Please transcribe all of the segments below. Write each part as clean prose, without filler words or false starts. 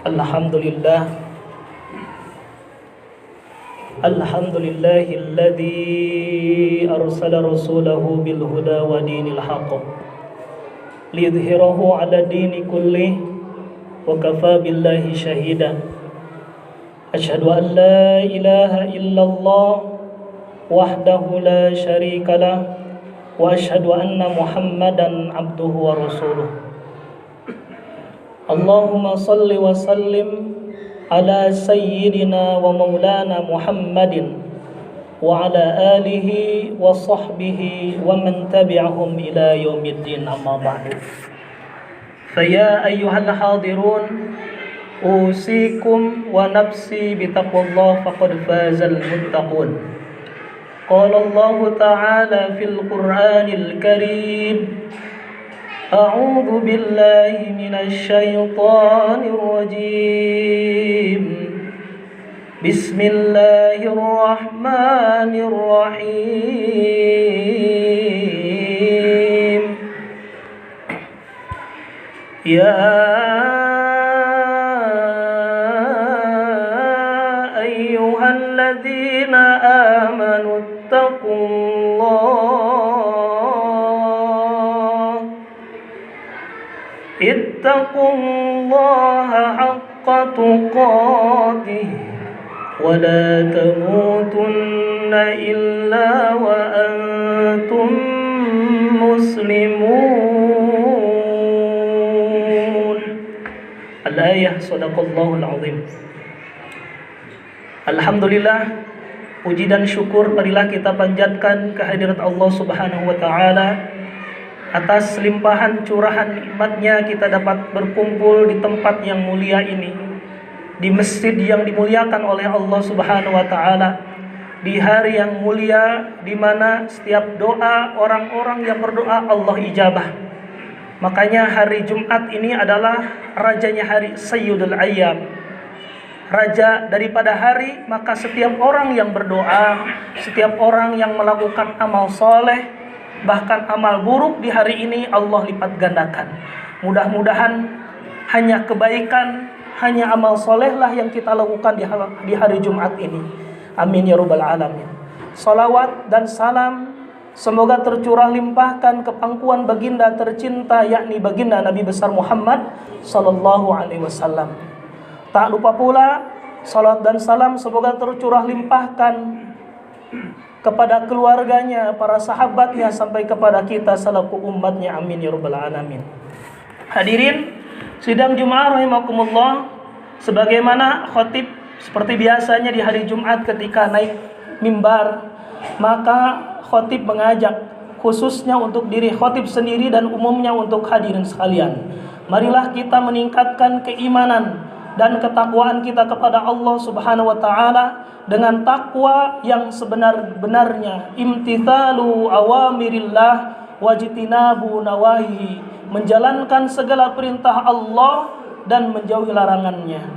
Alhamdulillah Alhamdulillahilladzi arsala rasulahu bil huda wa dinil haqq liyudhhirahu 'ala dini kullih wa kafa billahi shahida. Asyhadu an la ilaha illallah wahdahu la syarika lah wa asyhadu anna Muhammadan abduhu wa rasuluh. Allahumma salli wa sallim ala sayyidina wa maulana Muhammadin wa ala alihi wa sahbihi wa man tabi'ahum ila yaumiddin, amma ba'du. Faya ayyuhal hadirun, usikum wa nafsi bitaqwallah faqad fazal muttaqun. Qala Allah ta'ala fil Qur'anil Karim, A'udzu billahi minasy syaithanir rajim. Bismillahirrahmanirrahim. Ya ayyuhalladzina amanu ittaqullaha haqqa tuqatih wa la tamutunna illa wa antum muslimun. Al-ayah, sadaqallahul azim. Alhamdulillah, puji dan syukur marilah kita panjatkan kehadirat Allah Subhanahu wa taala. Atas limpahan curahan nikmatnya kita dapat berkumpul di tempat yang mulia ini, di masjid yang dimuliakan oleh Allah Subhanahu wa taala, di hari yang mulia di mana setiap doa orang-orang yang berdoa Allah ijabah. Makanya hari Jumat ini adalah rajanya hari, Sayyidul Ayyam, raja daripada hari. Maka setiap orang yang berdoa, setiap orang yang melakukan amal soleh, bahkan amal buruk di hari ini Allah lipat gandakan. Mudah-mudahan hanya kebaikan, hanya amal solehlah yang kita lakukan di hari Jumat ini. Amin ya rabbal alamin. Salawat dan salam semoga tercurah limpahkan ke pangkuan baginda tercinta, yakni baginda Nabi besar Muhammad sallallahu alaihi wasallam. Tak lupa pula salawat dan salam semoga tercurah limpahkan kepada keluarganya, para sahabatnya, sampai kepada kita selaku umatnya. Amin ya rabbal alamin. Hadirin sidang Jumat rahimakumullah, sebagaimana khatib seperti biasanya di hari Jumat ketika naik mimbar, maka khatib mengajak khususnya untuk diri khatib sendiri dan umumnya untuk hadirin sekalian, marilah kita meningkatkan keimanan dan ketakwaan kita kepada Allah Subhanahu wa taala dengan takwa yang sebenar-benarnya, imtithalu awamirillah wajtinabu nawahi, menjalankan segala perintah Allah dan menjauhi larangannya.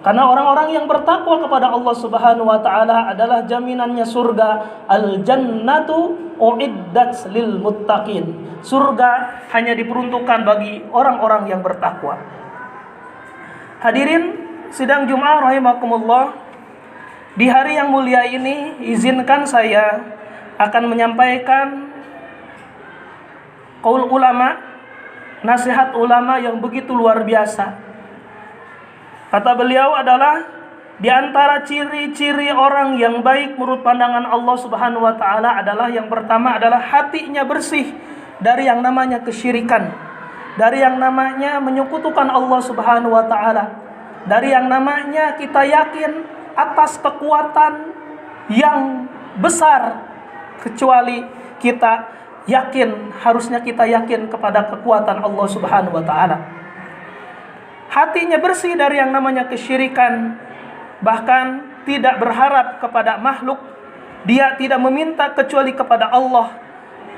Karena orang-orang yang bertakwa kepada Allah Subhanahu wa taala adalah jaminannya surga. Al-jannatu uiddat lil muttaqin. Surga hanya diperuntukkan bagi orang-orang yang bertakwa. Hadirin sidang Jumat rahimakumullah, di hari yang mulia ini izinkan saya akan menyampaikan qaul ulama, nasihat ulama yang begitu luar biasa. Kata beliau adalah di antara ciri-ciri orang yang baik menurut pandangan Allah Subhanahu wa taala adalah yang pertama adalah hatinya bersih dari yang namanya kesyirikan, dari yang namanya menyekutukan Allah Subhanahu wa taala, dari yang namanya kita yakin atas kekuatan yang besar, kecuali kita yakin, harusnya kita yakin kepada kekuatan Allah Subhanahu wa taala. Hatinya bersih dari yang namanya kesyirikan, bahkan tidak berharap kepada makhluk, dia tidak meminta kecuali kepada Allah.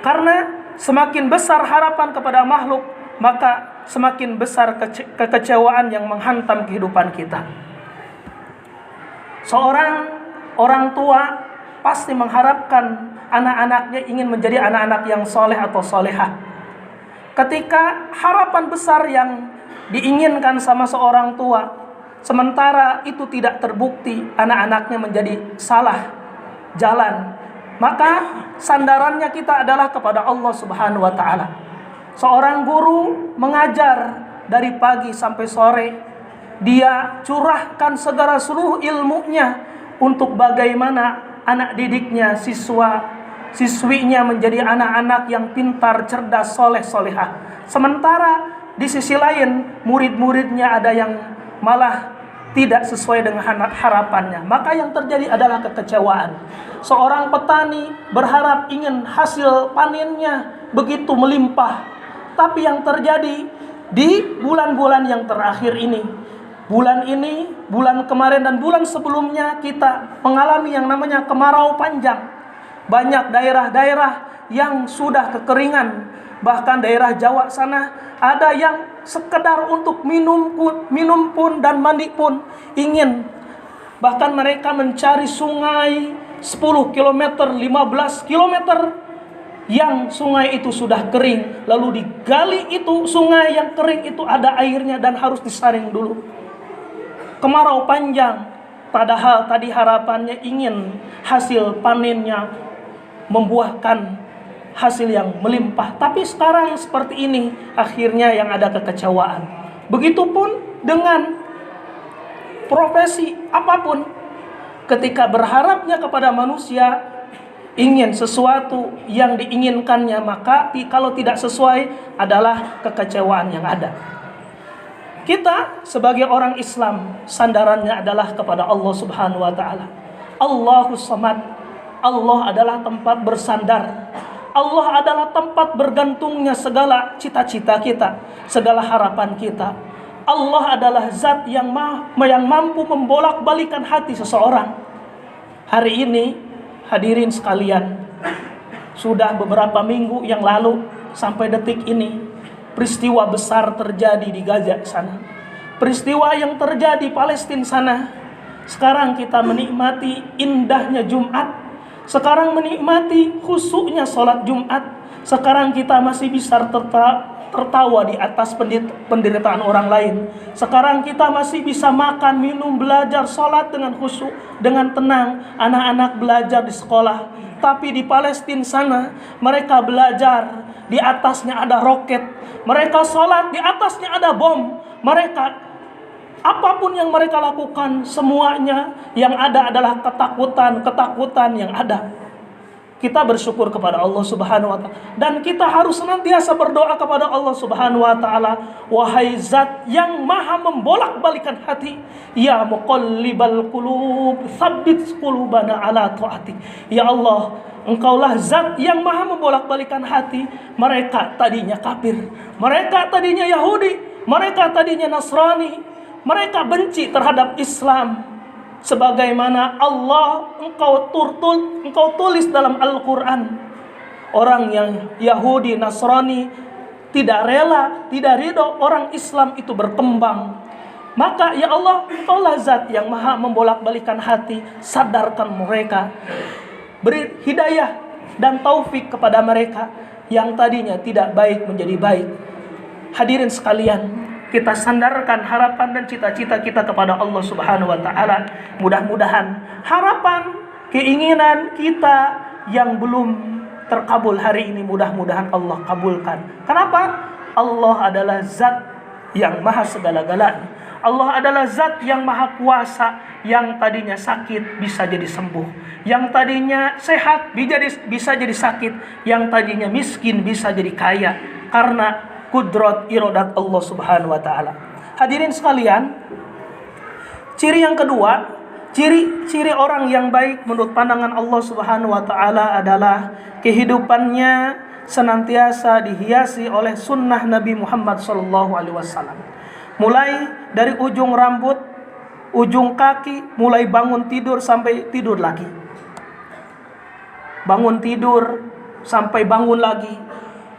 Karena semakin besar harapan kepada makhluk, maka semakin besar kekecewaan yang menghantam kehidupan kita. Seorang orang tua pasti mengharapkan anak-anaknya ingin menjadi anak-anak yang soleh atau solehah. Ketika harapan besar yang diinginkan sama seorang tua sementara itu tidak terbukti anak-anaknya menjadi salah jalan, maka sandarannya kita adalah kepada Allah Subhanahu wa taala. Seorang guru mengajar dari pagi sampai sore, dia curahkan segala seluruh ilmunya untuk bagaimana anak didiknya, siswinya menjadi anak-anak yang pintar, cerdas, soleh, solehah. Sementara di sisi lain murid-muridnya ada yang malah tidak sesuai dengan harapannya. Maka yang terjadi adalah kekecewaan. Seorang petani berharap ingin hasil panennya begitu melimpah, tapi yang terjadi di bulan-bulan yang terakhir ini, bulan ini, bulan kemarin dan bulan sebelumnya, kita mengalami yang namanya kemarau panjang. Banyak daerah-daerah yang sudah kekeringan. Bahkan daerah Jawa sana ada yang sekedar untuk minum pun dan mandi pun ingin. Bahkan mereka mencari sungai 10 km, 15 km yang sungai itu sudah kering. Lalu digali itu sungai yang kering itu ada airnya dan harus disaring dulu. Kemarau panjang, padahal tadi harapannya ingin hasil panennya membuahkan hasil yang melimpah. Tapi sekarang seperti ini, akhirnya yang ada kekecewaan. Begitupun dengan profesi apapun, ketika berharapnya kepada manusia, ingin sesuatu yang diinginkannya, maka kalau tidak sesuai adalah kekecewaan yang ada. Kita sebagai orang Islam, sandarannya adalah kepada Allah Subhanahu wa taala. Allahus Samad. Allah adalah tempat bersandar. Allah adalah tempat bergantungnya segala cita-cita kita, segala harapan kita. Allah adalah zat yang mampu membolak-balikan hati seseorang. Hari ini, hadirin sekalian, sudah beberapa minggu yang lalu sampai detik ini, peristiwa besar terjadi di Gaza sana. Peristiwa yang terjadi di Palestina sana. Sekarang kita menikmati indahnya Jumat. Sekarang menikmati khusyuknya sholat Jumat. Sekarang kita masih bisa tertawa di atas penderitaan orang lain. Sekarang kita masih bisa makan, minum, belajar, sholat dengan khusyuk, dengan tenang. Anak-anak belajar di sekolah. Tapi di Palestina sana, mereka belajar, di atasnya ada roket. Mereka sholat, di atasnya ada bom. Mereka apapun yang mereka lakukan, semuanya yang ada adalah ketakutan yang ada. Kita bersyukur kepada Allah Subhanahu wa taala, dan kita harus senantiasa berdoa kepada Allah Subhanahu wa taala. Wahai zat yang maha membolak-balikan hati, ya muqallibal qulub, tsabbit qulubana ala ta'atik. Ya Allah, Engkaulah zat yang maha membolak-balikan hati. Mereka tadinya kafir, mereka tadinya Yahudi, mereka tadinya Nasrani. Mereka benci terhadap Islam. Sebagaimana engkau tulis dalam Al-Quran. Orang yang Yahudi, Nasrani tidak rela, tidak ridho orang Islam itu berkembang. Maka ya Allah, Engkaulah zat yang maha membolak-balikan hati. Sadarkan mereka, beri hidayah dan taufik kepada mereka yang tadinya tidak baik menjadi baik. Hadirin sekalian, kita sandarkan harapan dan cita-cita kita kepada Allah Subhanahu wa taala. Mudah-mudahan harapan, keinginan kita yang belum terkabul hari ini, mudah-mudahan Allah kabulkan. Kenapa? Allah adalah zat yang maha segala-galanya. Allah adalah zat yang maha kuasa. Yang tadinya sakit bisa jadi sembuh. Yang tadinya sehat bisa jadi sakit. Yang tadinya miskin bisa jadi kaya. Karena kudrat iradat Allah Subhanahu wa taala. Hadirin sekalian, ciri yang kedua, ciri orang yang baik menurut pandangan Allah Subhanahu wa taala adalah kehidupannya senantiasa dihiasi oleh sunnah Nabi Muhammad SAW. Mulai dari ujung rambut, ujung kaki, mulai bangun tidur sampai tidur lagi. Bangun tidur sampai bangun lagi.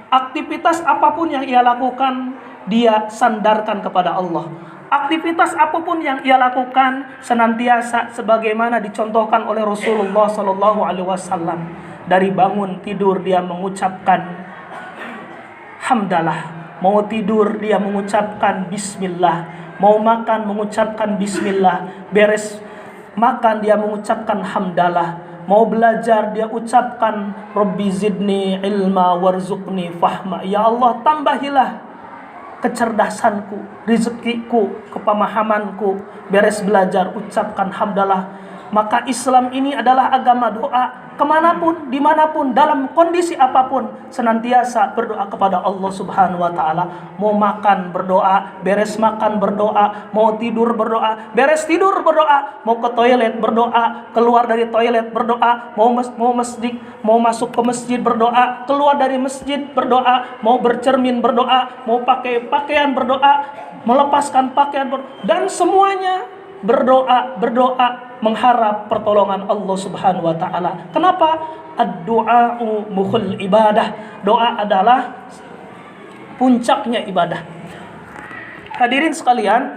Aktivitas apapun yang ia lakukan, dia sandarkan kepada Allah. Aktivitas apapun yang ia lakukan senantiasa sebagaimana dicontohkan oleh Rasulullah SAW. Dari bangun tidur dia mengucapkan hamdalah. Mau tidur dia mengucapkan bismillah. Mau makan mengucapkan bismillah, beres makan dia mengucapkan hamdalah. Mau belajar dia ucapkan Rabbi zidni ilma warzuqni fahma. Ya Allah, tambahilah kecerdasanku, rezekiku, kepemahamanku. Beres belajar ucapkan hamdalah. Maka Islam ini adalah agama doa. Kemanapun, dimanapun, dalam kondisi apapun, senantiasa berdoa kepada Allah Subhanahu wa Ta'ala. Mau makan berdoa, beres makan berdoa, mau tidur berdoa, beres tidur berdoa, mau ke toilet berdoa, keluar dari toilet berdoa, mau masjid, mau masuk ke masjid berdoa, keluar dari masjid berdoa, mau bercermin berdoa, mau pakai pakaian berdoa, melepaskan pakaian berdoa, dan semuanya berdoa mengharap pertolongan Allah Subhanahu wa Ta'ala. Kenapa? Ad-du'a'u mukhul ibadah. Doa adalah puncaknya ibadah. Hadirin sekalian,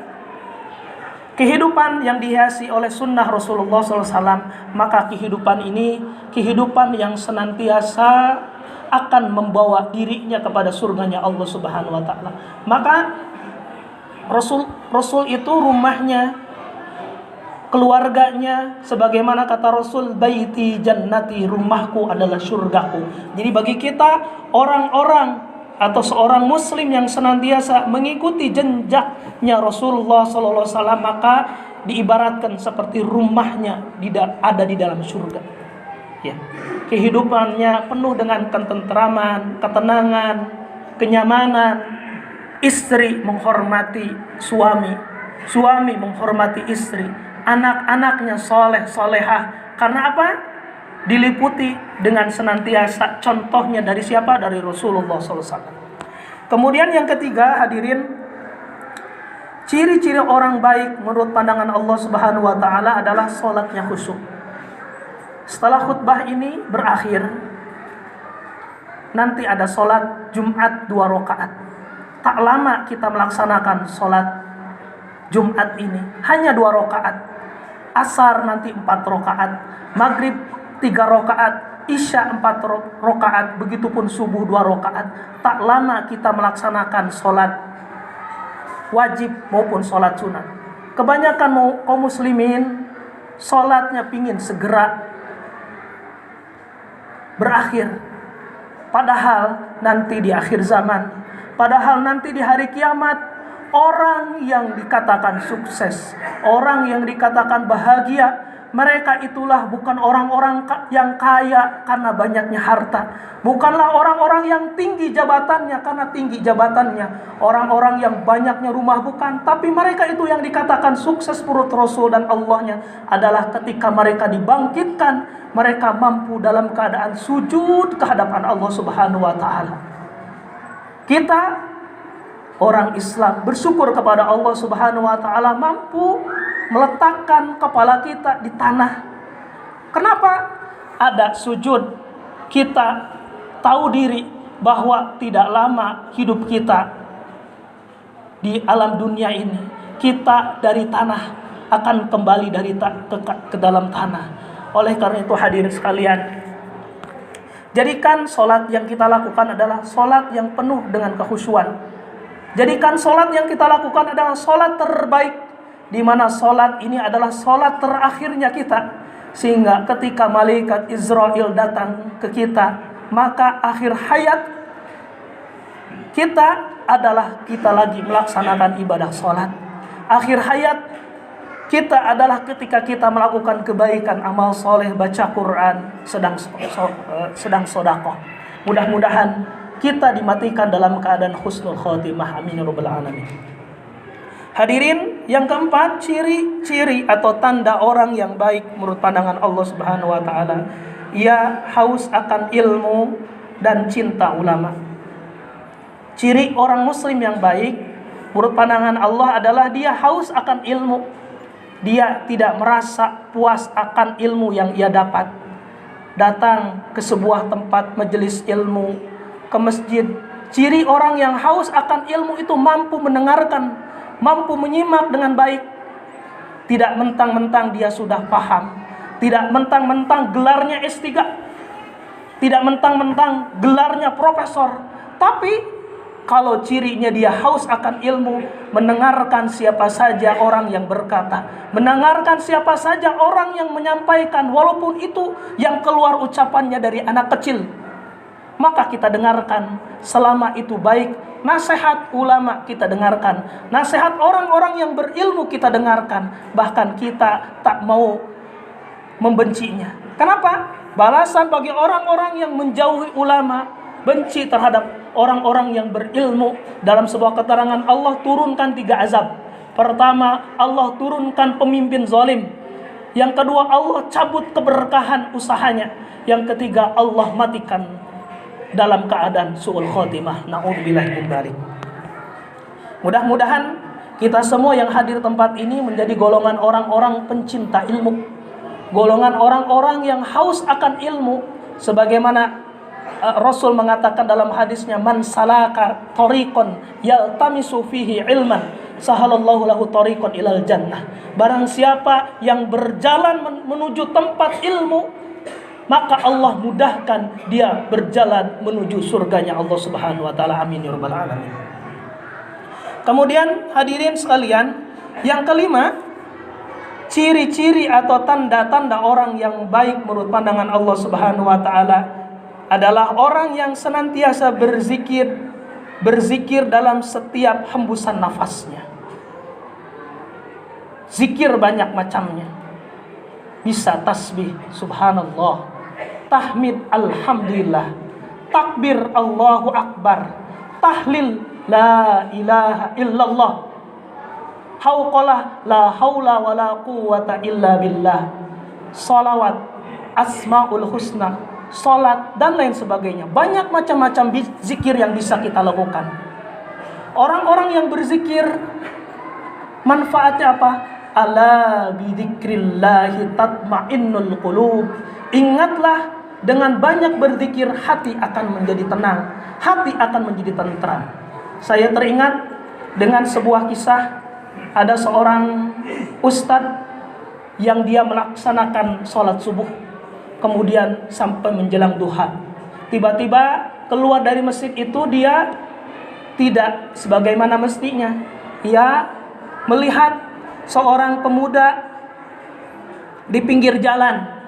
kehidupan yang dihiasi oleh sunnah Rasulullah SAW, maka kehidupan ini kehidupan yang senantiasa akan membawa dirinya kepada surganya Allah Subhanahu wa Ta'ala. Maka Rasul itu rumahnya, keluarganya, sebagaimana kata Rasul, baiti jannati, rumahku adalah surgaku. Jadi bagi kita orang-orang atau seorang muslim yang senantiasa mengikuti jejaknya Rasulullah SAW, maka diibaratkan seperti rumahnya ada di dalam surga. Ya. Kehidupannya penuh dengan ketentraman, ketenangan, kenyamanan. Istri menghormati suami, suami menghormati istri, anak-anaknya soleh solehah. Karena apa? Diliputi dengan senantiasa contohnya dari siapa? Dari Rasulullah SAW. Kemudian yang ketiga, hadirin, ciri-ciri orang baik menurut pandangan Allah Subhanahu wa Ta'ala adalah sholatnya khusyuk. Setelah khutbah ini berakhir, nanti ada sholat Jumat 2 rakaat. Tak lama kita melaksanakan sholat Jumat ini, hanya 2 rakaat. Asar nanti 4 rakaat, maghrib 3 rakaat, isya 4 rakaat, begitupun subuh 2 rakaat. Tak lama kita melaksanakan sholat wajib maupun sholat sunat. Kebanyakan kaum muslimin sholatnya pingin segera berakhir, padahal nanti di akhir zaman, padahal nanti di hari kiamat, orang yang dikatakan sukses, orang yang dikatakan bahagia, mereka itulah bukan orang-orang yang kaya karena banyaknya harta, bukanlah orang-orang yang tinggi jabatannya karena tinggi jabatannya, orang-orang yang banyaknya rumah, bukan. Tapi mereka itu yang dikatakan sukses menurut Rasul dan Allahnya adalah ketika mereka dibangkitkan, mereka mampu dalam keadaan sujud ke hadapan Allah Subhanahu wa Ta'ala. Kita orang Islam bersyukur kepada Allah Subhanahu wa Ta'ala mampu meletakkan kepala kita di tanah. Kenapa? Ada sujud. Kita tahu diri bahwa tidak lama hidup kita di alam dunia ini. Kita dari tanah akan kembali ke dalam tanah. Oleh karena itu hadirin sekalian, jadikan sholat yang kita lakukan adalah sholat yang penuh dengan kekhusyuan. Jadikan sholat yang kita lakukan adalah sholat terbaik, di mana sholat ini adalah sholat terakhirnya kita. Sehingga ketika malaikat Israel datang ke kita, maka akhir hayat kita adalah kita lagi melaksanakan ibadah sholat. Akhir hayat kita adalah ketika kita melakukan kebaikan, amal soleh, baca Quran, sedang sodakoh. Mudah-mudahan kita dimatikan dalam keadaan husnul khotimah. Amin ya rabbal alamin. Hadirin, yang keempat, ciri-ciri atau tanda orang yang baik menurut pandangan Allah Subhanahu wa Ta'ala, ia haus akan ilmu dan cinta ulama. Ciri orang muslim yang baik menurut pandangan Allah adalah dia haus akan ilmu. Dia tidak merasa puas akan ilmu yang ia dapat. Datang ke sebuah tempat majelis ilmu, ke masjid. Ciri orang yang haus akan ilmu itu mampu mendengarkan, mampu menyimak dengan baik. Tidak mentang-mentang dia sudah paham, tidak mentang-mentang gelarnya S3, tidak mentang-mentang gelarnya profesor, tapi Kalau cirinya dia haus akan ilmu, mendengarkan siapa saja orang yang berkata, mendengarkan siapa saja orang yang menyampaikan, walaupun itu yang keluar ucapannya dari anak kecil, maka kita dengarkan selama itu baik. Nasihat ulama kita dengarkan, nasihat orang-orang yang berilmu kita dengarkan, bahkan kita tak mau membencinya. Kenapa? Balasan bagi orang-orang yang menjauhi ulama, benci terhadap orang-orang yang berilmu. Dalam sebuah keterangan, Allah turunkan 3 azab. Pertama, Allah turunkan pemimpin zalim. Yang kedua, Allah cabut keberkahan usahanya. Yang ketiga, Allah matikan dalam keadaan su'ul khotimah. Na'udzubillah min dzalik. Mudah-mudahan kita semua yang hadir tempat ini menjadi golongan orang-orang pencinta ilmu, golongan orang-orang yang haus akan ilmu, sebagaimana Rasul mengatakan dalam hadisnya, man salaka tariqan yaltamisu fihi ilman sahalallahu lahu tariqan ilal jannah. Barang siapa yang berjalan menuju tempat ilmu, maka Allah mudahkan dia berjalan menuju surganya Allah Subhanahu wa taala. Amin ya rabbal alamin. Kemudian hadirin sekalian, yang kelima, ciri-ciri atau tanda-tanda orang yang baik menurut pandangan Allah Subhanahu wa taala adalah orang yang senantiasa berzikir dalam setiap hembusan nafasnya. Zikir banyak macamnya. Bisa tasbih subhanallah, tahmid alhamdulillah, takbir Allahu akbar, tahlil la ilaha illallah, hauqalah la haula wala quwwata illa billah, salawat, asmaul husna, salat, dan lain sebagainya. Banyak macam-macam zikir yang bisa kita lakukan. Orang-orang yang berzikir, manfaatnya apa? Ala bidzikrillahi tatmainnul qulub. Ingatlah, dengan banyak berzikir hati akan menjadi tenang, hati akan menjadi tentram. Saya teringat dengan sebuah kisah. Ada seorang ustadz yang dia melaksanakan sholat subuh, kemudian sampai menjelang duha. Tiba-tiba keluar dari masjid itu, dia tidak sebagaimana mestinya. Ia melihat seorang pemuda di pinggir jalan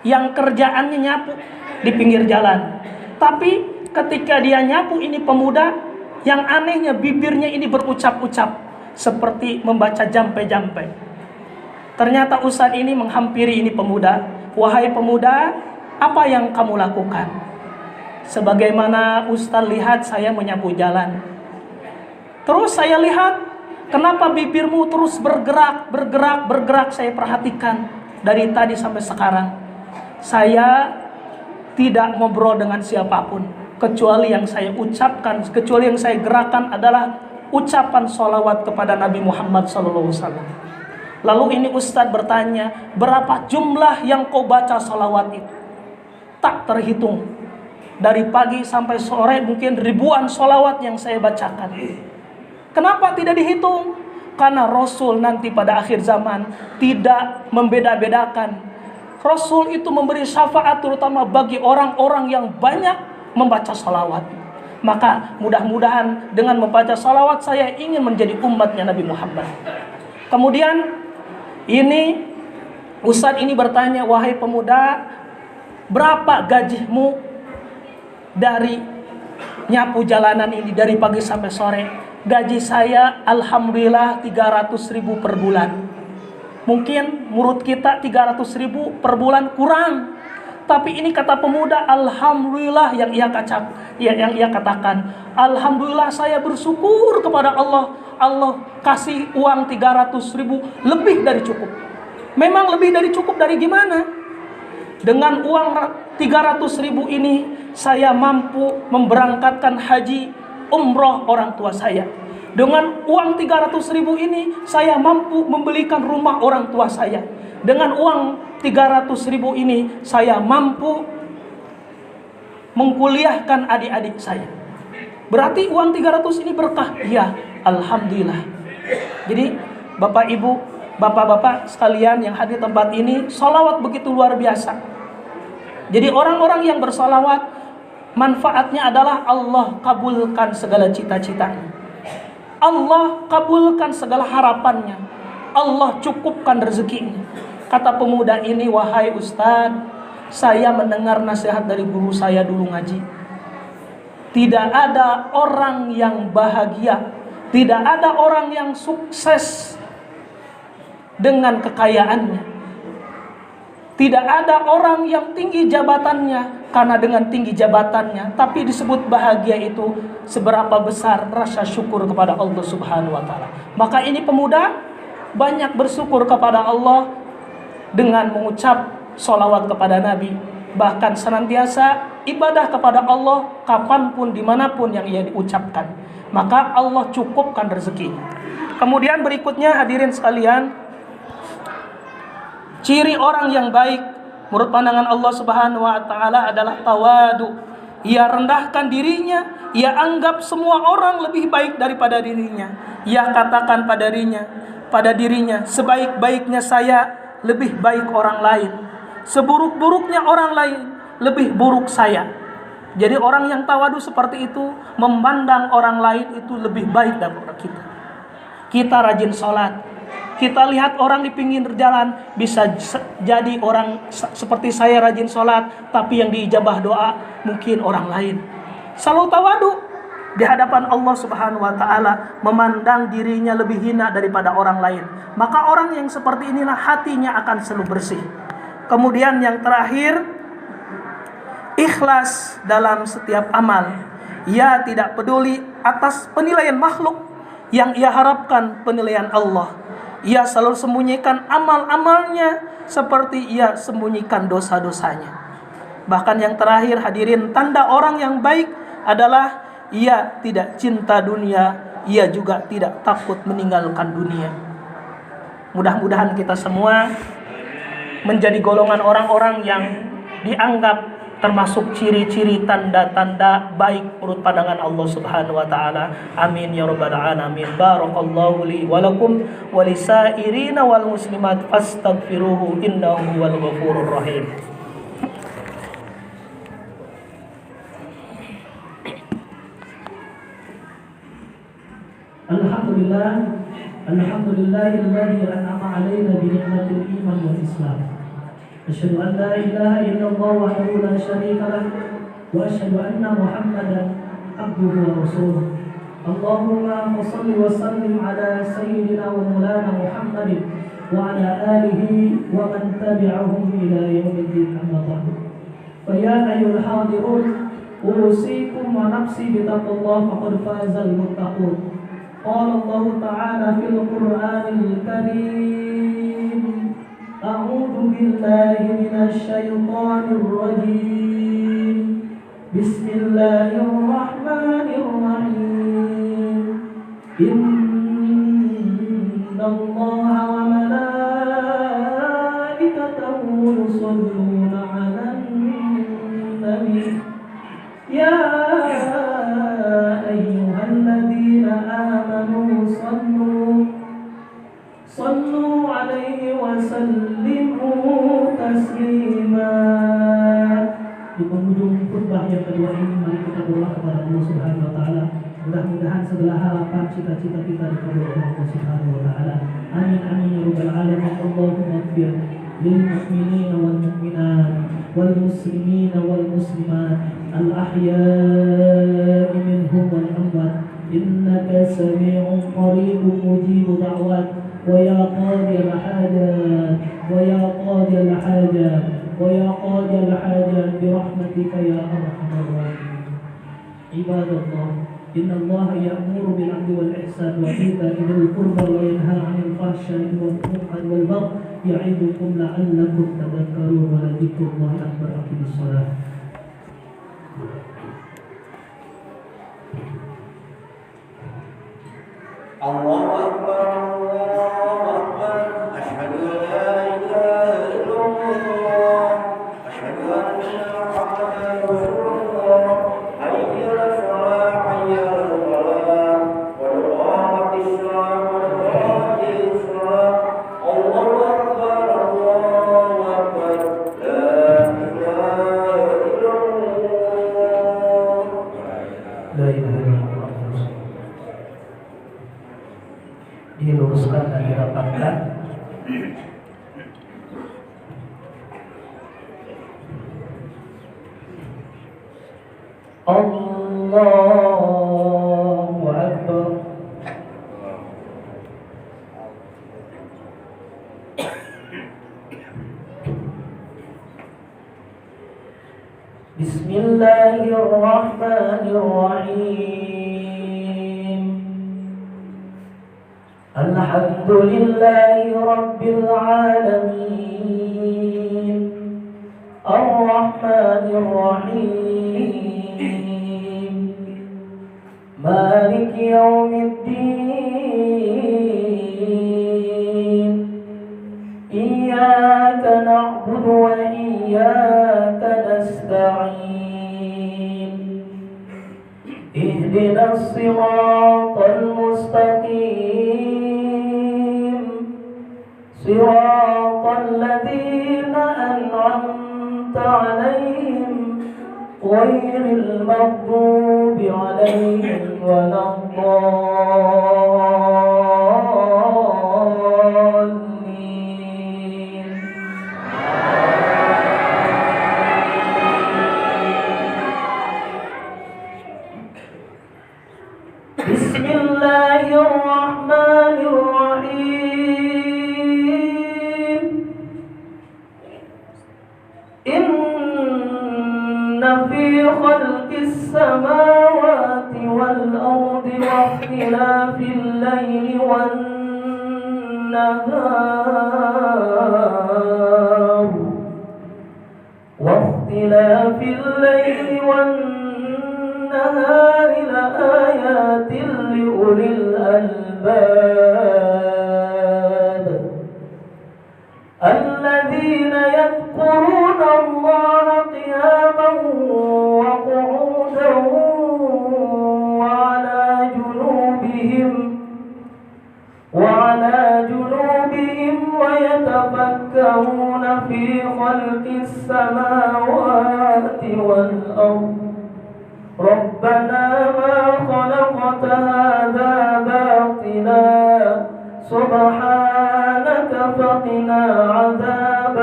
yang kerjaannya nyapu di pinggir jalan. Tapi ketika dia nyapu ini pemuda, yang anehnya bibirnya ini berucap-ucap seperti membaca jampe-jampe. Ternyata ustadz ini menghampiri ini pemuda. Wahai pemuda, apa yang kamu lakukan? Sebagaimana ustaz lihat saya menyapu jalan. Terus saya lihat, kenapa bibirmu terus bergerak. Saya perhatikan dari tadi sampai sekarang. Saya tidak ngobrol dengan siapapun, kecuali yang saya ucapkan, kecuali yang saya gerakan adalah ucapan sholawat kepada Nabi Muhammad SAW. Lalu ini ustadz bertanya, berapa jumlah yang kau baca sholawat itu? Tak terhitung. Dari pagi sampai sore mungkin ribuan sholawat yang saya bacakan. Kenapa tidak dihitung? Karena Rasul nanti pada akhir zaman tidak membeda-bedakan. Rasul itu memberi syafaat terutama bagi orang-orang yang banyak membaca sholawat. Maka mudah-mudahan dengan membaca sholawat saya ingin menjadi umatnya Nabi Muhammad. Kemudian ini ustadz ini bertanya, wahai pemuda, berapa gajimu dari nyapu jalanan ini dari pagi sampai sore? Gaji saya alhamdulillah 300.000 per bulan. Mungkin menurut kita 300.000 per bulan kurang. Tapi ini kata pemuda, alhamdulillah yang ia katakan, alhamdulillah saya bersyukur kepada Allah. Allah kasih uang 300.000 lebih dari cukup. Memang lebih dari cukup dari gimana? Dengan uang 300.000 ini saya mampu memberangkatkan haji umroh orang tua saya. Dengan uang 300.000 ini saya mampu membelikan rumah orang tua saya. Dengan uang 300.000 ini saya mampu mengkuliahkan adik-adik saya. Berarti uang 300 ini berkah? Ya, alhamdulillah. Jadi Bapak Ibu, Bapak-bapak sekalian yang hadir tempat ini, sholawat begitu luar biasa. Jadi orang-orang yang bersolawat Manfaatnya adalah Allah kabulkan segala cita-citanya. Allah kabulkan segala harapannya. Allah cukupkan rezekinya. Kata pemuda ini, wahai Ustadz, saya mendengar nasihat dari guru saya dulu ngaji. Tidak ada orang yang bahagia, tidak ada orang yang sukses dengan kekayaannya. Tidak ada orang yang tinggi jabatannya karena dengan tinggi jabatannya, tapi disebut bahagia itu seberapa besar rasa syukur kepada Allah Subhanahu wa taala. Maka ini pemuda banyak bersyukur kepada Allah dengan mengucap sholawat kepada Nabi, bahkan senantiasa ibadah kepada Allah kapanpun dimanapun yang ia diucapkan. Maka Allah cukupkan rezekinya. Kemudian berikutnya hadirin sekalian, ciri orang yang baik menurut pandangan Allah Subhanahu wa taala adalah tawadu. Ia rendahkan dirinya, ia anggap semua orang lebih baik daripada dirinya. Ia katakan pada dirinya, sebaik-baiknya saya lebih baik orang lain. Seburuk-buruknya orang lain lebih buruk saya. Jadi orang yang tawadu seperti itu memandang orang lain itu lebih baik daripada kita. Kita rajin sholat. Kita lihat orang di pinggir jalan, bisa jadi orang seperti saya rajin sholat, tapi yang diijabah doa mungkin orang lain. Selalu tawadu di hadapan Allah Subhanahu wa taala, memandang dirinya lebih hina daripada orang lain. Maka orang yang seperti inilah hatinya akan selalu bersih. Kemudian yang terakhir, ikhlas dalam setiap amal. Ia tidak peduli atas penilaian makhluk, yang ia harapkan penilaian Allah. Ia selalu sembunyikan amal-amalnya seperti ia sembunyikan dosa-dosanya. Bahkan yang terakhir hadirin, tanda orang yang baik adalah ia tidak cinta dunia, ia juga tidak takut meninggalkan dunia. Mudah-mudahan kita semua menjadi golongan orang-orang yang dianggap termasuk ciri-ciri tanda-tanda baik menurut pandangan Allah Subhanahu wa taala. Amin ya rabbal alamin. Barakallahu li wa lakum wa lisairina wal muslimat fastaghfiruhu innahu huwal ghafurur rahim. Alhamdulillahilladzi an'ama 'alaina bi ni'matil iman wal islam. Asyhadu an la ilaha illallah wahdahu la syarika lah wa asyhadu anna Muhammadan abduhu wa rasuluh. Allahumma shalli wa sallim ala sayyidina wa maulana Muhammadin wa ala alihi wa man tabi'ahum ila yaumiddin, amma ba'du. Fa ya ayyuhal hadirun, usikum wa nafsi bi taqwallah faqad fazal muttaqun. Qala Allah ta'ala fil Qur'anil Karim, a'udzu billahi minasy syaithanir rajim. Bismillahirrahmanirrahim. Innallaha wa malaikatahu yusholluna 'alan nabi. Ya ayyuhalladzina amanu sallu 'alaihi wa sallimu taslima. Di penghujung khutbah yang kedua ini, mari kita berdoa kepada Allah Subhanahu wa taala. Mudah-mudahan segala harapan cita-cita kita dikabulkan oleh Allah Subhanahu wa taala. Amin amin ya rabbal alamin. Allahumma ighfir lil mu'minina wal mu'minat wal muslimina wal muslimat al ahya'i minhum wal amwat innaka sami'un qaribun mujibud da'wat wa ya qadiyal hajat wa ya qadiyal hajat wa ya qadiyal hajat bi rahmatika ya arhamar rahimin. Ibadallah, inna Allah ya'muru bil 'adli wal ihsan wa ita'i dzil qurba wa yanha 'anil fahsya'i wal munkari wal baghi ya'idukum la'allakum tadhakkarun. Wa la dzikrullahi akbar. Aqimis shalah. Allahu akbar, Allahu akbar. Asyhadu an la ilaha illallah, asyhadu anna Muhammadan rasulullah. Hayya 'alal shalah, hayya 'alal falah. Qad qamatis shalah, qad qamatis shalah. Allahu akbar, Allahu akbar. La ilaha illallah. Allahu Akbar. Bismillahirrahmanirrahim. Alhamdulillahi Rabbil Alamin. Ar-Rahmanir Rahim. Maliki Yawmiddin. Iyyaka na'budu wa iyyaka nasta'in. Ihdinas siratal mustaqim. Siratal ladzina an'amta 'alaihim ghairil maghdubi 'alaihim waladdallin. Bismillahirrahmanirrahim. Inna fi khalqis samawati wal ardi wa ikhtilafil layli wan nahar واختلاف الليل والنهار لآيات لأولي الألباب الذين يذكرون الله قياما وقعودا وعلى جنوبهم ويتفكرون في خلق السماوات والأرض ربنا ما خلقت هذا باطلا سبحانك فقنا عذاب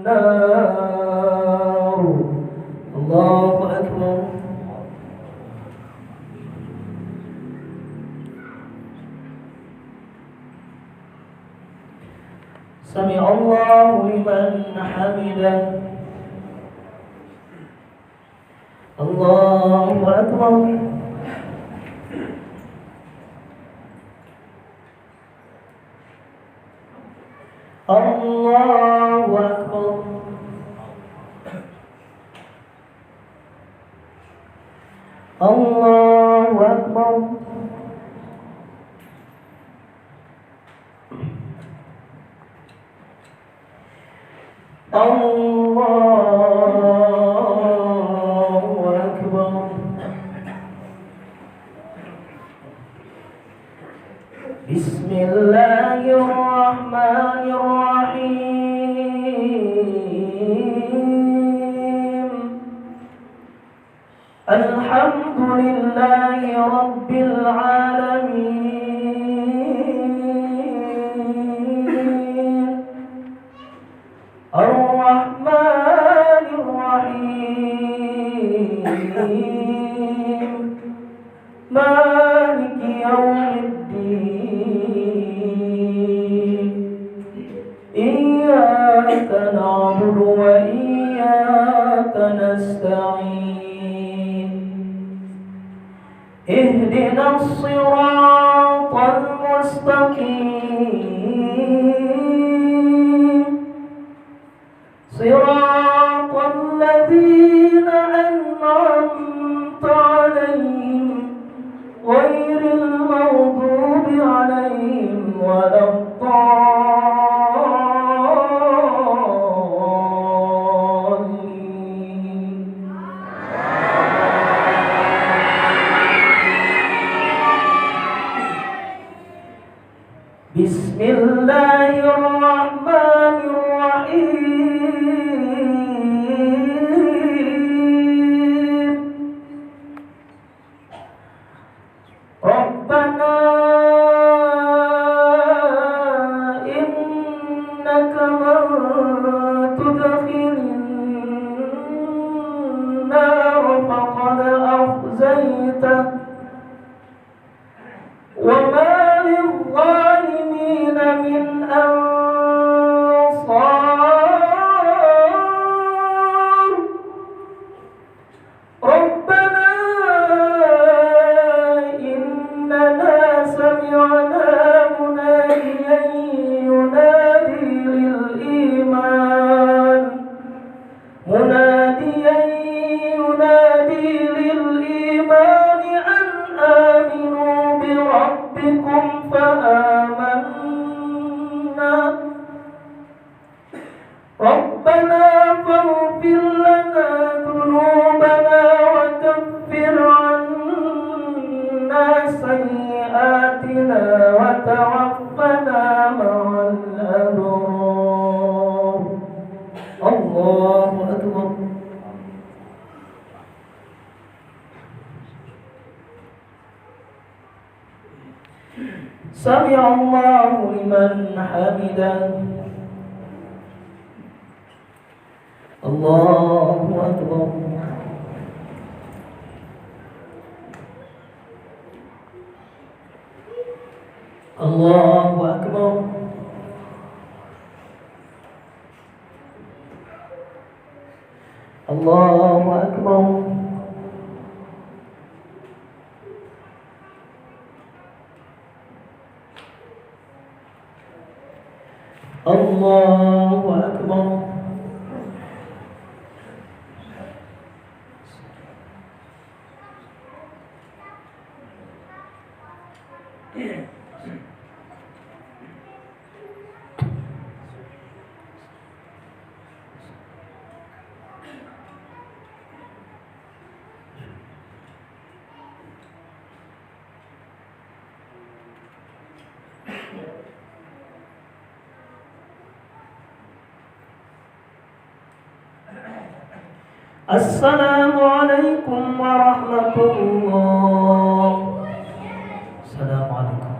النار. الله أكبر. سمع الله لمن حمده. الله أكبر. الله أكبر. الله أكبر. الله أكبر. بسم الله الرحمن الرحيم. الحمد لله رب العالمين. الرحمن الرحيم. مالك يوم الدين. إياك نعبد وإياك نستعين. اهدنا الصراط المستقيم. صراط الذين أنعمت عليهم غير المغضوب عليهم ولا الضالين. بسم الله الرحمن الرحيم. ربنا سمع الله لمن حمده الله أكبر الله أكبر الله أكبر الله أكبر السلام عليكم ورحمة الله. السلام عليكم.